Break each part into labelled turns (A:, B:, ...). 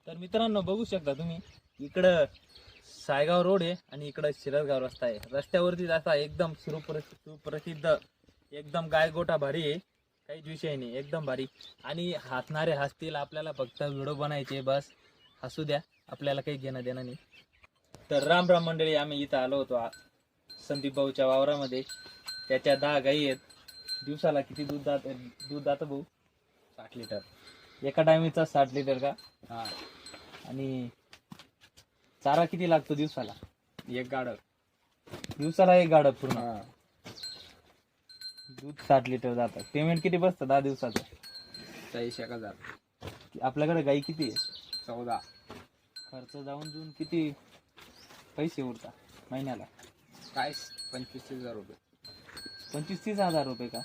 A: तर मित्रांनो बघू शकता तुम्ही, इकडं सायगाव रोड आहे आणि इकडं शिरसगाव रस्ता आहे. रस्त्यावरती असा एकदम सुप्रसिद्ध एकदम गायगोठा भारी आहे, काहीच विषय नाही, एकदम भारी. आणि हसणारे हसतील, आपल्याला फक्त व्हिडिओ बनायचे, बस हसू द्या, आपल्याला काही घेणं देणं नाही. तर राम राम मंडळी, आम्ही इथं आलो होतो संदीप भाऊच्या वावरामध्ये. त्याच्या 10 गाई आहेत. दिवसाला किती दूध जातं भाऊ?
B: 60 लिटर.
A: एका टायमीचा 60 लिटर का?
B: हा.
A: आणि चारा किती लागतो दिवसाला?
B: एक गाडं.
A: दिवसाला एक गाडं पूर्ण.
B: हा.
A: दूध 60 लिटर जातं. पेमेंट किती बसतं 10 दिवसाचं?
B: 40,000.
A: आपल्याकडे गाई किती आहे?
B: 14.
A: खर्च जाऊन किती पैसे उरतात महिन्याला?
B: काय 25,000 रुपये.
A: 25-30 हजार रुपये का?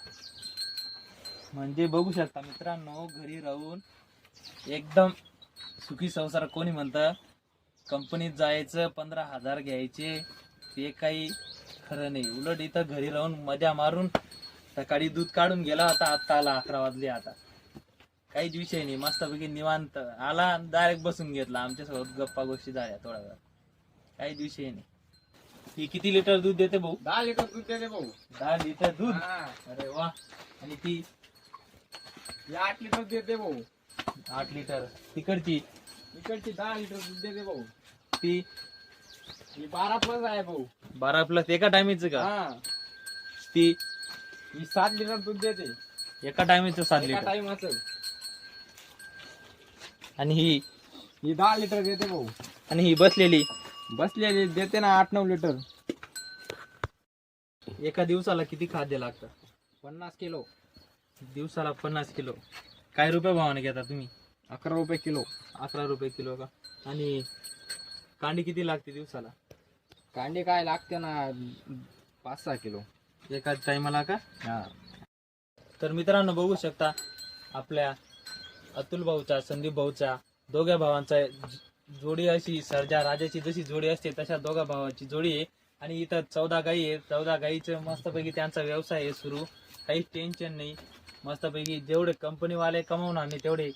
A: म्हणजे बघू शकता मित्रांनो, घरी राहून एकदम सुखी संसार. कोणी म्हणतं कंपनीत जायचं 15,000 घ्यायचे, ते काही खरं नाही. उलट इथं घरी राहून मजा मारून, सकाळी दूध काढून गेला होता, आता आला 11 वाजले. आता काहीच विषय नाही, मस्तपैकी निवांत आला, डायरेक्ट बसून घेतला, आमच्यासोबत गप्पा गोष्टी झाल्या थोडा वेळ, काहीच विषय नाही. ही किती लिटर दूध देते भाऊ?
B: 10 लिटर दूध देते भाऊ.
A: 10 लिटर दूध.
B: हा.
A: अरे वा. आणि ती
B: 8 लिटर देते भाऊ.
A: 8 लिटर. तिकडची
B: इकडची 10 लिटर दूध देते भाऊ.
A: ती
B: ही 12 प्लस आहे भाऊ.
A: 12 प्लस एका टायमीचं का?
B: हा.
A: ती
B: ही 7 लिटर दूध देते
A: एका टायमीचं 7
B: एका
A: लिटर.
B: टाइमाचं.
A: आणि
B: ही 10 लिटर देते भाऊ.
A: ही बसलेली
B: बसलेली देते ना 8-9 लिटर.
A: एका दिवसाला किती खाद्य लागतं?
B: 50 किलो.
A: दिवसाला 50 किलो. काय रुपये भावाने घेता तुम्ही?
B: 11 रुपये किलो.
A: 11 रुपये किलो का? आणि कांडी किती लागते दिवसाला?
B: कांडी काय लागते ना 5-6 किलो
A: एका टायमाला का?
B: हा.
A: तर मित्रांनो बघू शकता, आपल्या अतुल भाऊचा, संदीप भाऊचा, दोघ्या भावांचा जोडी अशी सर्जा राजाची जशी जोडी असते तशा दोघा भावांची जोडी आहे. आणि इथं 14 गाई आहे. 14 गाईचं मस्तपैकी त्यांचा व्यवसाय आहे सुरू, काहीच टेन्शन नाही. मस्तपैकी जेवढे कंपनीवाले कमवणार नाही तेवढे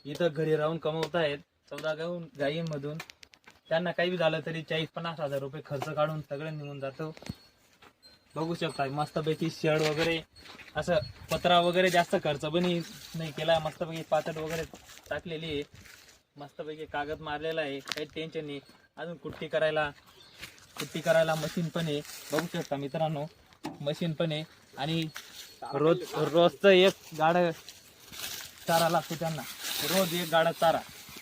A: इथं घरी राहून कमवत आहेत. 14 गाईंमधून त्यांना काही झालं तरी 40-50 हजार रुपये खर्च काढून सगळं निघून जातो. बघू शकता मस्तपैकी शेड वगैरे, असं पत्रा वगैरे जास्त खर्च पण नाही केला. मस्तपैकी पातळ वगैरे टाकलेली आहे, मस्तपैकी कागद मारलेला आहे, काही टेन्शन नाही. अजून कुट्टी करायला मशीन पण आहे. बघू शकता मित्रांनो, मशीन पण आहे. आणि रोजचं एक गाडं चारा लागतो त्यांना, रोज एक गाडा चारा.